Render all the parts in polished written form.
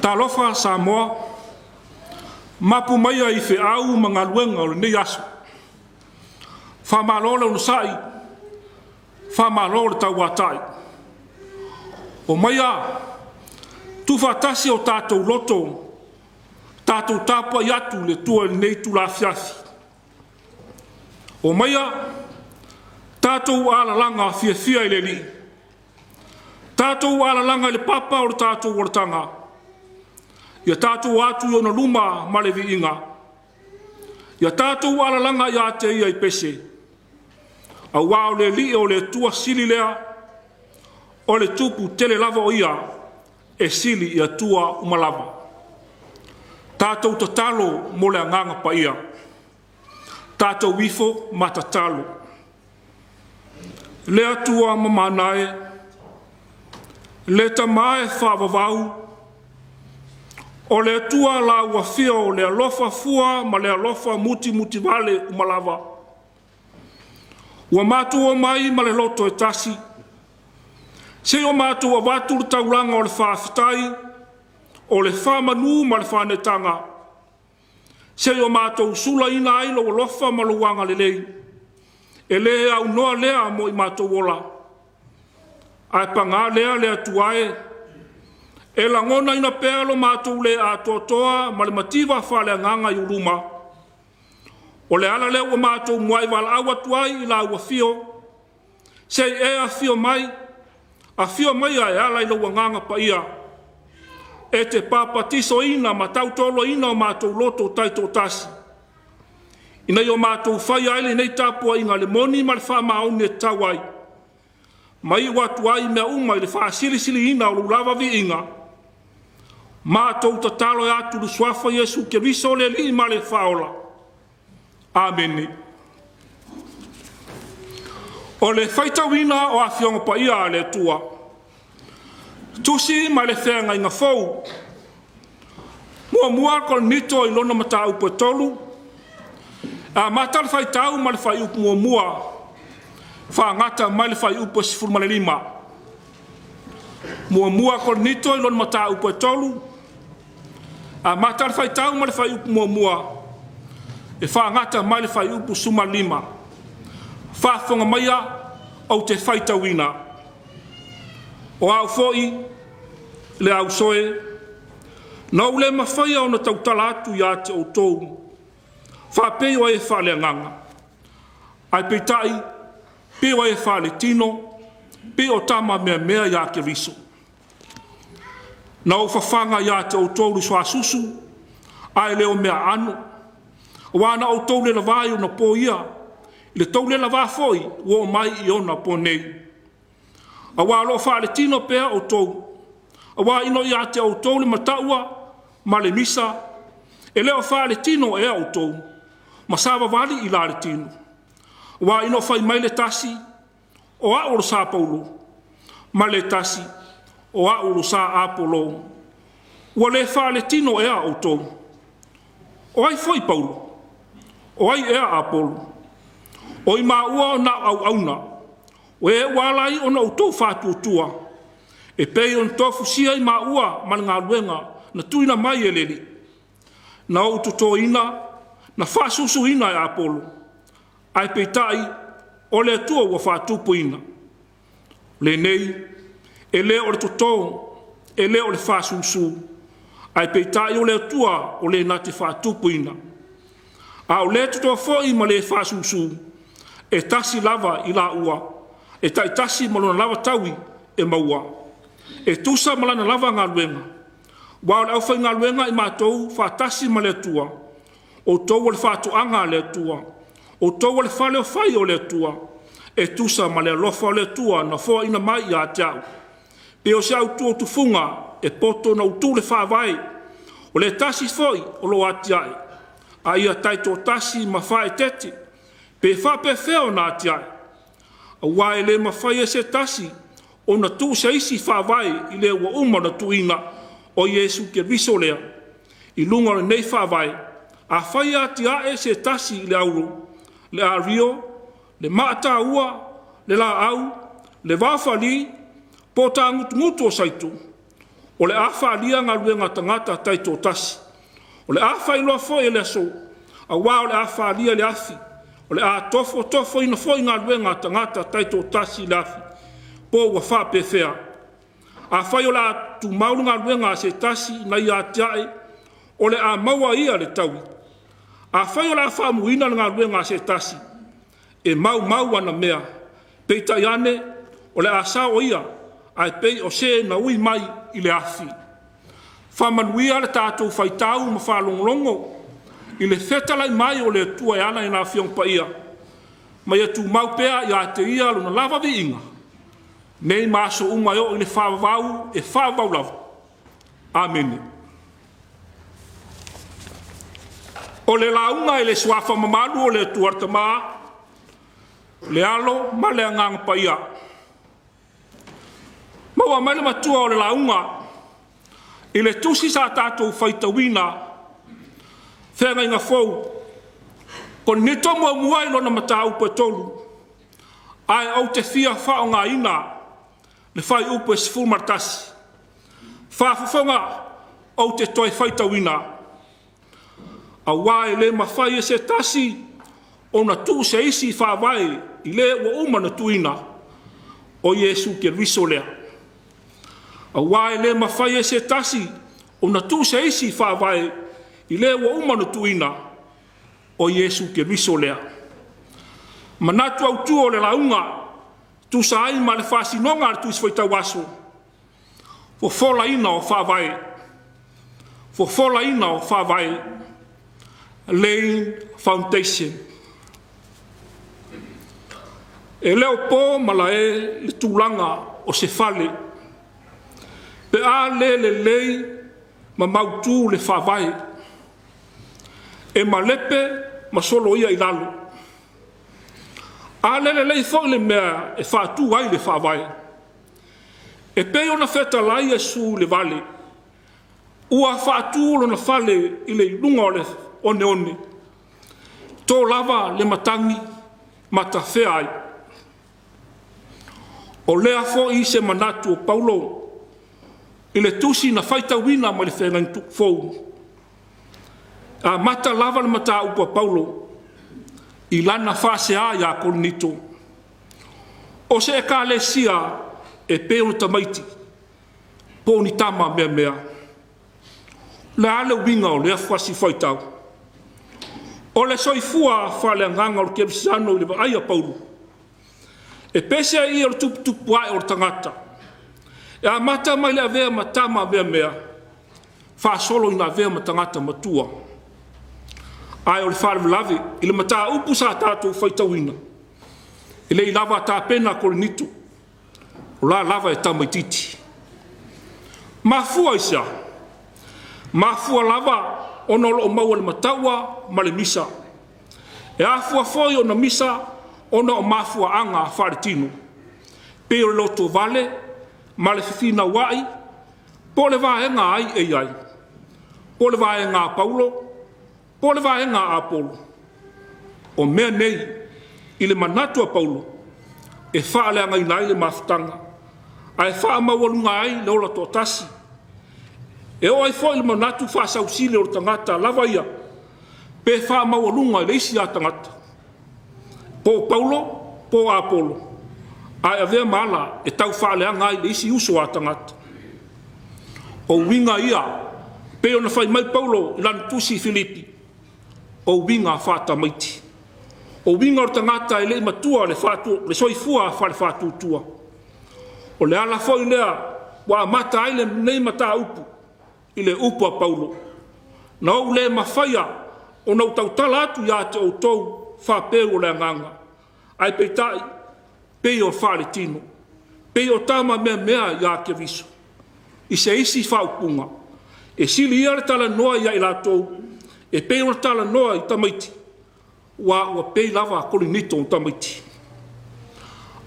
Talofa Samoa, mapu mai ai fe au mangaluenga o nei aso. Whamalola unusai, whamalola tauatai. O mai a, tuwhatasi o tātou loto, tātou tāpua iatu le tua nei tu la fiafi. O mai a, tātou alalanga fia i le li. Tātou alalanga le papa o le tātou waratanga. Ia tātou atu i ona luma ma le viinga. Ia tātou alalanga ia te ia i pese. A wao le li o le tua sili lea, o le tupu tele lava o ia, e sili ia tua umalava. Tātou tatalo mo le anganga pa ia. Tātou wifo ma tatalo. Le atua mamanae, le tamae whavavau, o le atua la uafia o le alofa fua ma le alofa muti vale umalava. Ua mātua mai ma le loto e tasi. Se o mātua watu le tauranga o le whaafitai, o le whamanu ma le whanetanga. Se o mātua sula ina ailo o lofa ma luanga le lei. E le au noa lea mo i mātua wola. Ai panga lea lea tuae. E langona ina pealo mātou le a totoa ma le mativa whale anganga i uruma. O le ala leo o mātou muai wala awa tuai i la ua fio. Sei e a fio mai a e ala i laua nganga pa ia. E te papatiso ina ma tautolo ina o mātou loto taito tasi. Ina i o mātou whai aile nei tāpua inga le moni ma le whamaoni e tawai. Mai watu ai mea uma i le wha sili ina o lulawa vi inga. Mātou tatalo e atu lu swafa Yesu ke viso le li ma le whaola. Amen. O le whaitawina o a fionga pa ia le tua. Tusi ma le whenga inga fau. Mua kon mito i lona mata upo tolu. A mata le whaitau ma le whai upo mua. Wha ngata ma le whai upo sifuru ma le lima. Mua kon mito i lona mata upo tolu. A mata le whaitau ma le whai upo mua. E wha ngata mai le whai upu suma lima. Wha whonga maia au te whaitawina. O au foi, le au soe, na ule mawhaia o na tautala atu ia te o tou. Wha peo e wha le nganga. Ai peitai, peo e wha le tino, peo tama mea ia ke riso. Na o whawhanga ia te o tou riswa susu, ai leo mea anu. Wana o tau le lawai o na po ia, le tau le lawa foi, wo mai i ona po nei. A wā lo wha le tino pea o tau. A wā ino ia te o tau le mataua, ma le misa, e leo wha le tino ea o tau, ma sawa wali i la le tino. A wā ino whai mai le tasi, o a oro sa paulo, ma le tasi, o a oro sa apolo. Ua le wha le tino ea o tau. O ai foi paulo. O ai ea Apolo. O i maua o na au auna. O e walai o na utou whātua tua. E pei on tofu sia i maua ma ngā luenga na tuina mai e leli. Na o tuto ina, na whāsusu ina e Apolo. Ai peitai o le atua ua whātupu ina. Le nei, e le o le tuto, e le o le whāsusu. Ai peitai o le atua o le nati whātupu ina. A o le tuto foi ma le whāsusu, e tasi lava i la ua, e tai tasi malona lava taui e maua. E tusa malana lava ngā luenga. Wa o le au whai ngā luenga i mātou whātasi ma le tua. O tau o le whātuanga le tua. O tau o le whale o whai o le tua. E tusa ma le alofa o le tua na fua ina mai i a teau. Pe o se au tua tufunga e poto na utu le whāwai. O le tasi foi o lo atiai. A ia taito tasi ma whae tete, pe whape wheo nā tiai. A wae le ma whae se tasi, o na tu se isi whawai i le ua uma na tuina o Yesu ke riso lea. I lunga le nei whawai, a whae ati ae se tasi i le auro, le a rio, le maata ua, le la au, le wawhali, po tā ngutu o saitu. O le a whaalia ngā luenga tangata taito tasi. O le a whailoa foi e le aso. A wā o le a whaalia le afi. O le a tofo ina foi ngā luenga tangata taito tasi le afi. Po ua whapewhea. A whai o le a tu mauru ngā luenga se tasi na ia tiae. O le a maua ia le taui. A whai o le a whaamuina ngā luenga se tasi. E mau ana mea. Peita iane o le a sao ia. Ai pei o se na ui mai i le afi. Whamanuia le tātou whaitau ma whalongolongo. I le whetalai mai o le tua e ana i nā whiong pa ia. Mai atu maupea i a te ia luna lava vi inga. Nei maaso umai o i le whawavau e whawavau lava. Amen. O le launga i le suafa mamalu o le tuarta maa. Le alo ma le angang pa ia. Maua mai le matua o le launga. I le tusi sa tātou whaitawina. Whenga inga fau. Ko nito mua muai lona mata upe tolu. Ai au te fia whao ngā ina. Le whai upe sifu martasi. Whaafufonga au te toi whaitawina. A wae le mawhai e se tasi. O na tu se isi whawai. I le ua umana tuina. O Yesu ke riso lea. A wae le mawhai e se tasi. O na tu se isi whawai. I le ua umana tuina. O Yesu ke riso lea. Manatu au tu o le launga. Tu sa ai ma le whasinonga le tu iswhaita waso. Fo fola ina o whawai. Fo fola ina o whawai. Lane Foundation. E leo po mala e le tūlanga o se fale. Pe a le lei ma mautu le whawai. E ma lepe ma solo ia i lalo. A le lei fo le mea e whātu ai le whawai. E pe ona wheta lai e su le vale. Ua whātu lo na fale i le lunga o le one. Tō lava le matangi mata whea ai. O lea fo i se manatu o Paulo. I le tusi na whaita wina ma le whenga fou. A mata lava le mata upa Paulo. I lana whase a ia koronito. O se e ka le sia e peo tamaiti. Po ni tama mea. Le ale winga o lea whasi whaitau. O le soifua whale nganga o kepisano i le aia Paulo. E pese i o tupu ai o tangata. E a mata mai le avea matama mea. Wha solo ina avea matangata matua. Ai o le whare lave, i le mata upu sa tātou whaitawina. I le i lava tā pena koronito. O la lava e tamaititi. Mafua isa. Mafua lava ono lo maua le mataua ma le misa. E afua foi o na misa ona o mafua anga wharetino. Pe o loto vale, ma le whiwhina wai, po le vaenga ai e ai. Po le vaenga Paulo, po le vaenga Apolo. O mea nei, i le manatu a Paulo, e whaale anga inai le mafutanga. Ai wha mawalunga ai le ola tō tasi. E o ai foi le manatu wha sausile o tangata lava ia, pe wha mawalunga i le isi a tangata. Po Paulo, po Apolo. Ai avea mala e tau whaaleanga ai le isi uso a tangata. O winga ia, pe ona whai mai Paulo lan tusi Filipi. O winga whata maiti. O winga o tangata e le matua le soifua whare whatu tua. O le ala foi lea, wa mata ai le nei mata upu. I le upu a Paulo. Na o le mawhaia, o nau tautala atu ia te o tou whapeu o le anganga. Ai peitai, pei o whare tino. Pei o tama mea ia ke viso. I se isi whaupunga. E sili ia le tala noa ia i lātou. E pei o le tala noa i tamaiti. Ua pei lava korinito o tamaiti.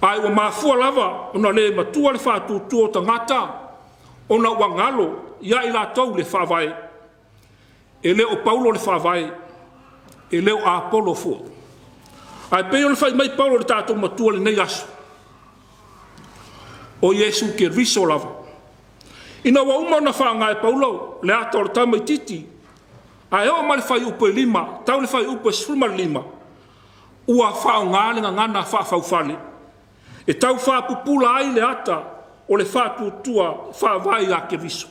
Ai o mafua lava, ona le matua le whātutu o tangata. Ona ua ngalo ia i lātou le whawai. E leo Paulo le whawai. E leo Apolo fo. Ai pe o le whai mai Paulo le tātou matua le nei aso. O Yesu ke riso lava. Ina wa uma na whaanga e Paulo, le ato le tama i titi. A eo ma le whai upo e lima, tau le whai upo e sulma lima. Ua whao ngālenga ngana whawhau whale. E tau whapupula ai le ata o le whatutua whawai a ke viso.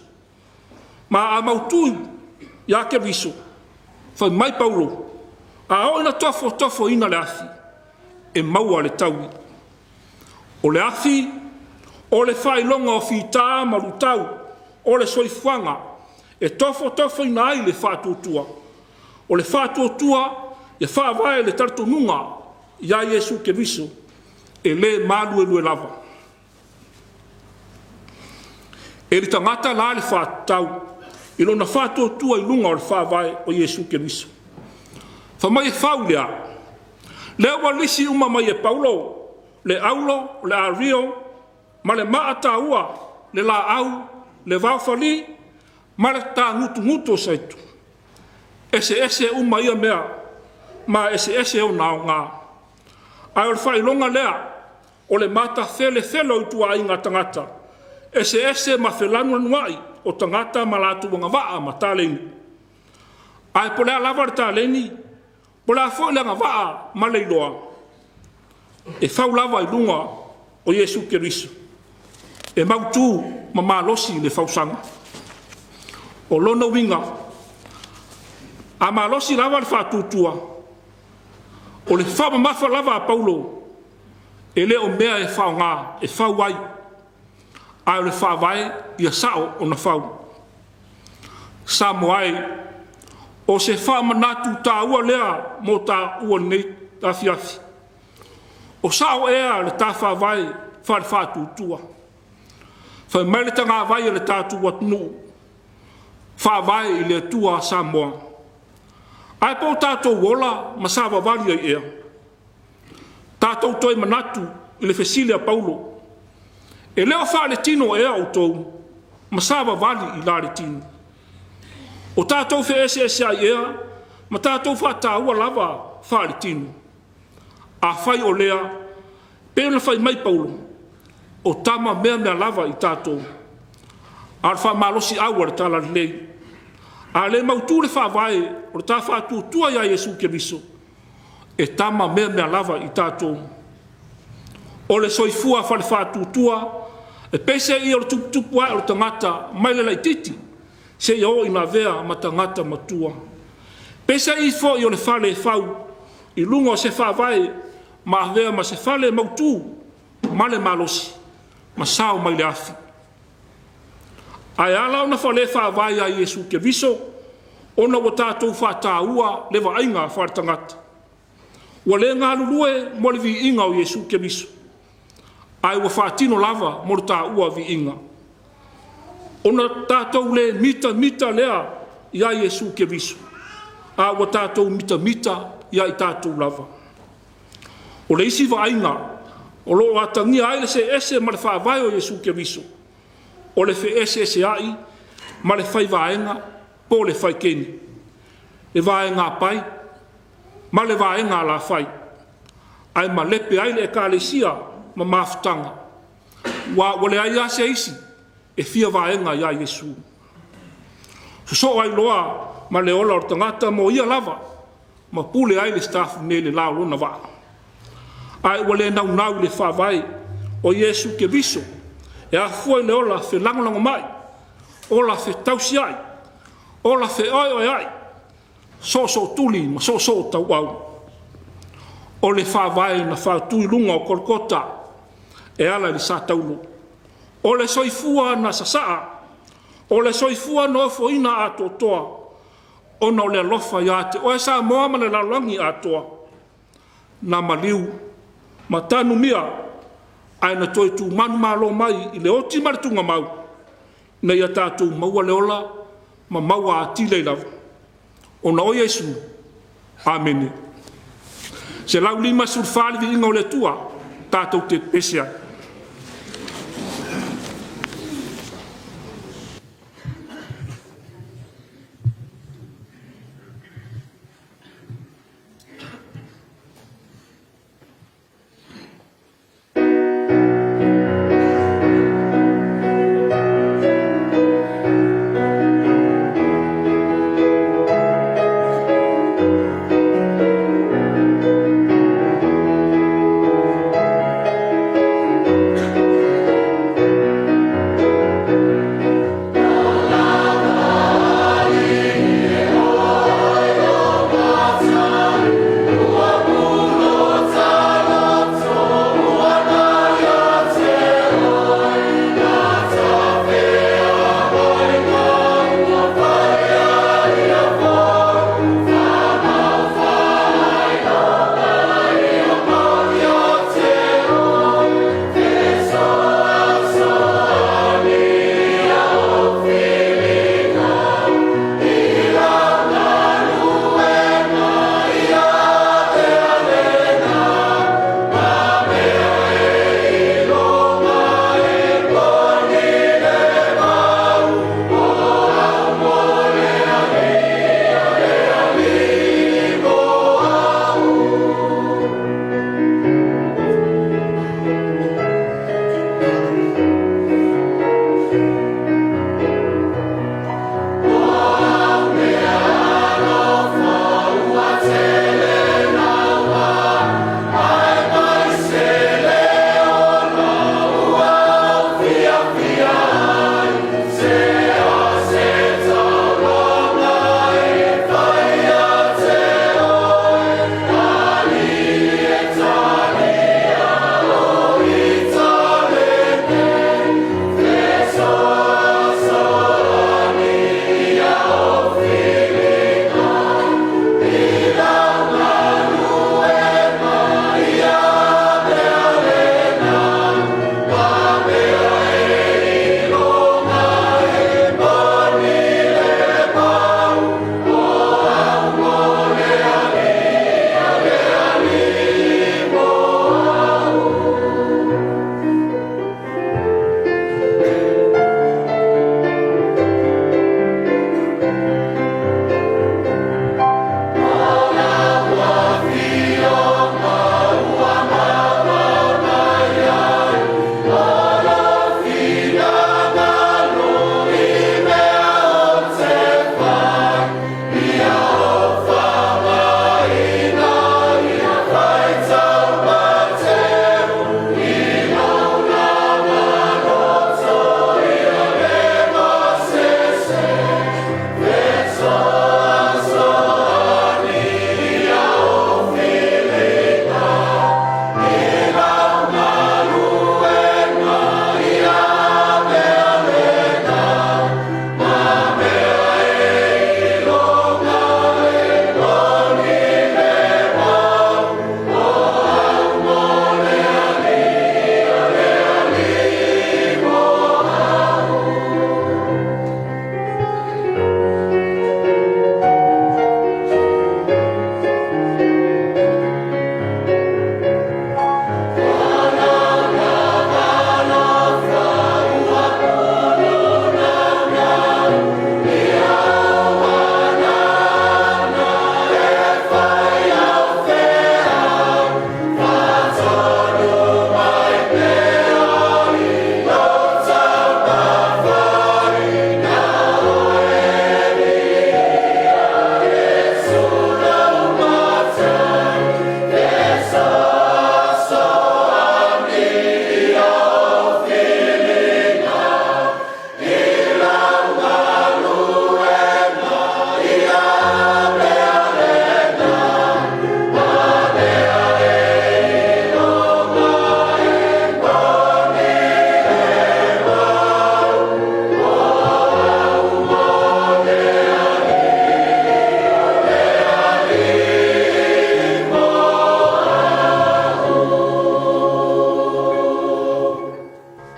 Ma a mautui ia ke viso. Whai mai Paulo. A o ina tofo ina le afi. E maua le taui. O le afi, o le whai longa o whita maru tau, o le soifuanga, e tofo ina ai le whatutua. O le whatutua, e whawai le tartununga, ia Yesu ke viso, e le malu e lue lava. E li tangata la le whatau, i lona whatutua i lunga o le whawai o Yesu ke viso. Whamai e whau lea, lea walisi uma mai e Paulo, le aulo, le ario, ma le maata ua, le la au, le vaufali, ma le ta ngutu saitu. Ese uma ia mea, ma ese o nao ngā. Ai o le whailonga lea, o le mata fele o tua inga tangata. Ese ma whelanu anuai, o tangata ma latu wanga waa ma tāleni. Ai po lea lava le tāleni, po lea fo le waa ma leiloa. E whau lava i lunga o Yesu Keriso. E mautu ma malosi le whausanga. O lona winga, a malosi lava le whatutua. O le whama mafa lava a Paulo, e le o mea e whao ngā, e whau wai. Ai o le whawai i a sao o na whau. Samo ai, o se whama natu tā ua lea mo tā ua nei tā fiafi. O sao ea le tā whawai whare whatutua. Whai mai le tanga vai le tātu watunu. Whawai i le tua Samoa. Ai po tātou wola ma sawa wali ai ea. Tātou toi manatu i le Fesilia Paulo. E leo whale tino ea o tou. Ma sawa wali i lare tino. O tātou whe ese ai ea. Ma tātou whataua lava whale tino. A whai o lea. Pena whai mai Paulo. O tama mea lava i tātou. A le wha malosi aua le tala lei. A le mautu le whawai o le tā whatutua ia Yesu Keriso. E tama mea lava i tātou. O le soifua whale whatutua. E pese i o le tuputupu ai o le tangata mai le laititi. Se i o ina vea ma tangata matua. Pese i fo i o le whale whau. I lungo se whawai ma vea ma se whale mautu. Ma le malosi. Ma sao mai le afi. Ai ala ona whale whawai a Yesu Keriso, ona wa tātou whātāua le wainga whātangata. Wa le ngā lulue mo le vi inga o Yesu Keriso. Ai wa whātino lava mo le tāua vi inga. Ona tātou le mita lea i a Yesu Keriso. A wa tātou mita i a i tātou lava. O le isi wainga, o lo atangi ai le se ese ma le whawai o Yesu Keriso. O le fe ese ai, ma le whai vaenga, po le whai keni. Le vaenga pai, ma le vaenga la whai. Ai ma lepe ai le ekalesia, ma mafutanga. Wa le ai ase isi, e fia vaenga ia Yesu. So ai loa, ma le ola o tangata mo ia lava, ma pule ai le staff ne le lao lona waa. Ai wale nau le whawai o Yesu Keriso. E a fua le ola fe langolango mai. Ola fe tausi ai. Ola fe oi ai. So tuli ma so tau au. O le whawai na whautui lunga o Kolkota. E ala li sa taulo. O le soifua na sasaa. O le soifua no fo ina ato toa. Ona o le alofa ia te. O e sa moa ma le lalangi atoa. Na maliu. Ma tanu mia, ai na toi tu manu malo mai, i le oti maritunga mau. Na ia tātou maua leola, ma maua atile lava. Ona o Yesu, amene. Se lau lima surfali vi inga o le tua, tātou te pesia.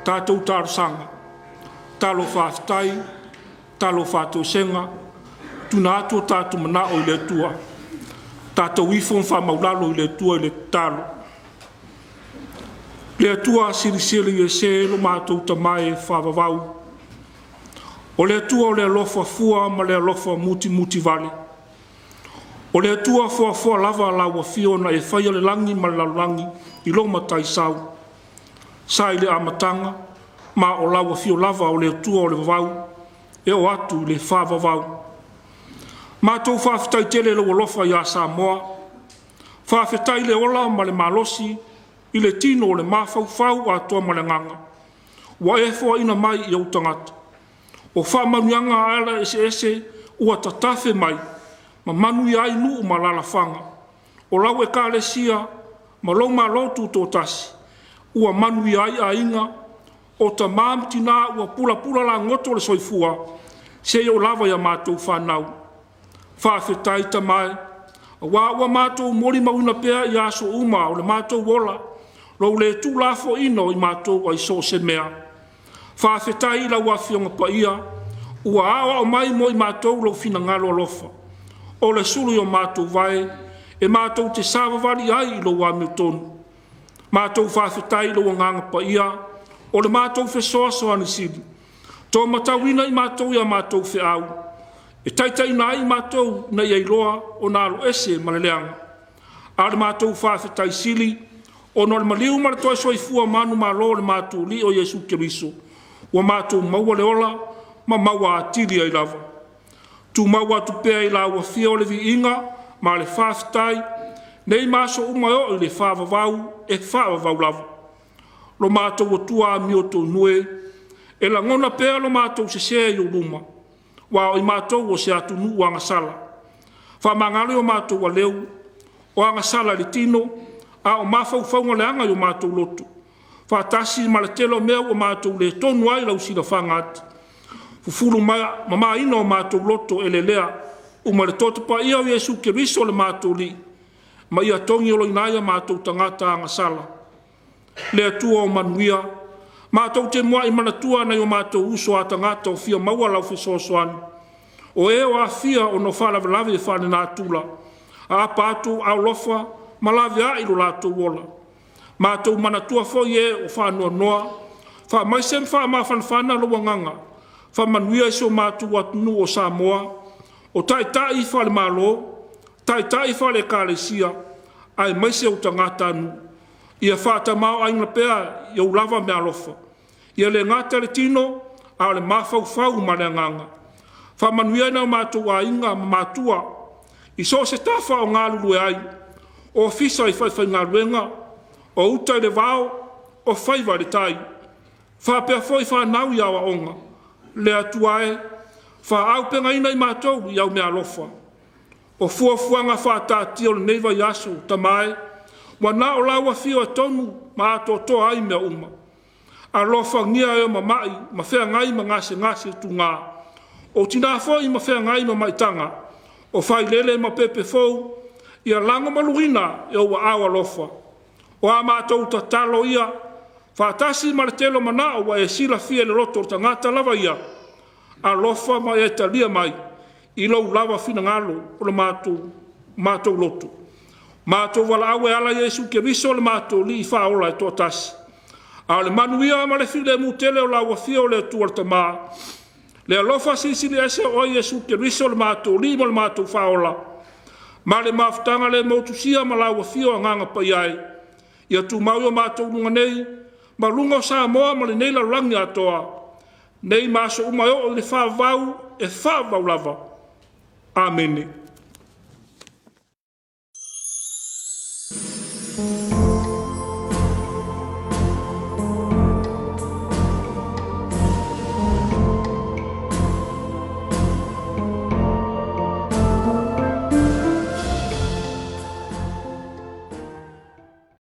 tātou tārsanga, tālo whāwhitai, tālo whātou senga, tuna atua tātou mana o le tua, tātou ifon whamaulalo i le tua i le tālo. Le tua sirisiri e se lo mātou tamai whawawau. O le tua o le alofa fua ma le alofa muti vale. O le tua fua lava la wafio na e whaia le langi ma le langi i lo matai sau. Sa i le amatanga ma o la wafio lava o le tua o le vavau e o atu le whawawau. Mātou whawhitai tele lo alofa ia Samoa. Whawhitai le ola ma le malosi i le tino o le mawhauwhau a toa malenganga. Wa e fua ina mai i au tangata. O whamanuanga ala ese ua tatafe mai, ma manu i ai nuu ma lalawhanga. O lau e kālesia, ma lau ma lotu tō tasi, ua manu i ai a inga, o ta māmtina ua pula la ngoto le soifua, se o lava ia mātou whanau. Whawhetai ta mai, ua mātou mori mauna pēr i aso uma o le mātou wola, lo le tu lafo ino i mātou ai so se mea. Whawhetai la ua fionga pa ia, ua awa o mai mo i mātou lo fina ngalo alofa. O le sulu i o mātou vai, e mātou te sāwawari ai i lo wa miltonu. Mātou whawhetai lo nganga pa ia, o le mātou whesoa soani sili. Tō matawina i mātou ia mātou whe au. E taitai nā i mātou na iei loa o nālo ese maleleanga. A le mātou whawhetai sili, o no le maliu mara toi soifua manu malo le mātou li o Yesu Keriso. Wa mātou maua le ola, ma maua atiri ai lava. Tu maua tu pēa i la ua fia o le vi inga, ma le whawhitai, nei māso umai i le whawawau e whawawau lava. Lo mātou o tua mi o tō nue, e la ngona pēa lo mātou se sea i o luma, wa o i mātou o se atu nu o angasala. Whamangale o mātou a leu, o angasala le tino, a o mawhauwhaunga le anga i o mātou lotu. Whatasi ma le telo mea o mātou le tonu ai lau sila whangati. Fufuru ma ina o mātou loto e le lea, uma le totopa ia o Yesu Keriso le mātou li, ma ia tongi o loinaia mātou tangata angasala. Le atua o manuia, mātou te mua i manatua na i o mātou uso a tangata o fia maua lau fisosoani. O e o a fia o no whalavelave e whane nā tula, a pātou au lofa, ma lawe a ilo lātou wola. Mātou manatua foi e o whanua noa, wha maisem wha mawhanwhana loa nganga, wha manuia iso mātou atunu o Samoa, o tai whale malo, tai whale kālesia, ai maise o tangata anu, ia whata mao aina pēa i au lava mea lofa, ia le ngata le tino, a le mawhau ma le nganga. Wha manuia na mātou a inga ma mātua, i so se tafa o ngā lulu e ai, o fisa i whai ngā ruenga, o uta le vao, o whaiva le tai. Wha pia foi whanau i awa onga, le atuae, wha au penga ina i mātou i au mea lofa. O fuafuanga whātāti o le neiva i aso, tamae, wa nā o laua fio e tonu, ma ato toa ai mea uma. A lofa ngia e ma mai, ma whea ngai ma ngase tu ngā. O tina foi ma whea ngai ma maitanga, o whai lele ma pepe fou, ia langa maluina e o wa awa lofa. O a mātou ta talo ia, whātasi ma le telo mana o wa e sila fia le roto o tangata lava ia, a lofa ma e talia mai, i lau lava fina ngalo o le mātou loto. Mātou wala awe ala Yesu Keriso le mātou li i whaola e tō tasi. A le manuia ma le file mutele o la wafia o le tuarta maa. Le alofa sisili ese o Yesu Keriso le mātou li ma le mātou whaola. Ma le mawhtanga le mautusia ma la wafia o nganga pa iai. Ia tu mau o mātou lunga nei, ma lunga o Samoa ma le neila rangi atoa. Nei maso umai o le whawau e whawau lava. Amene.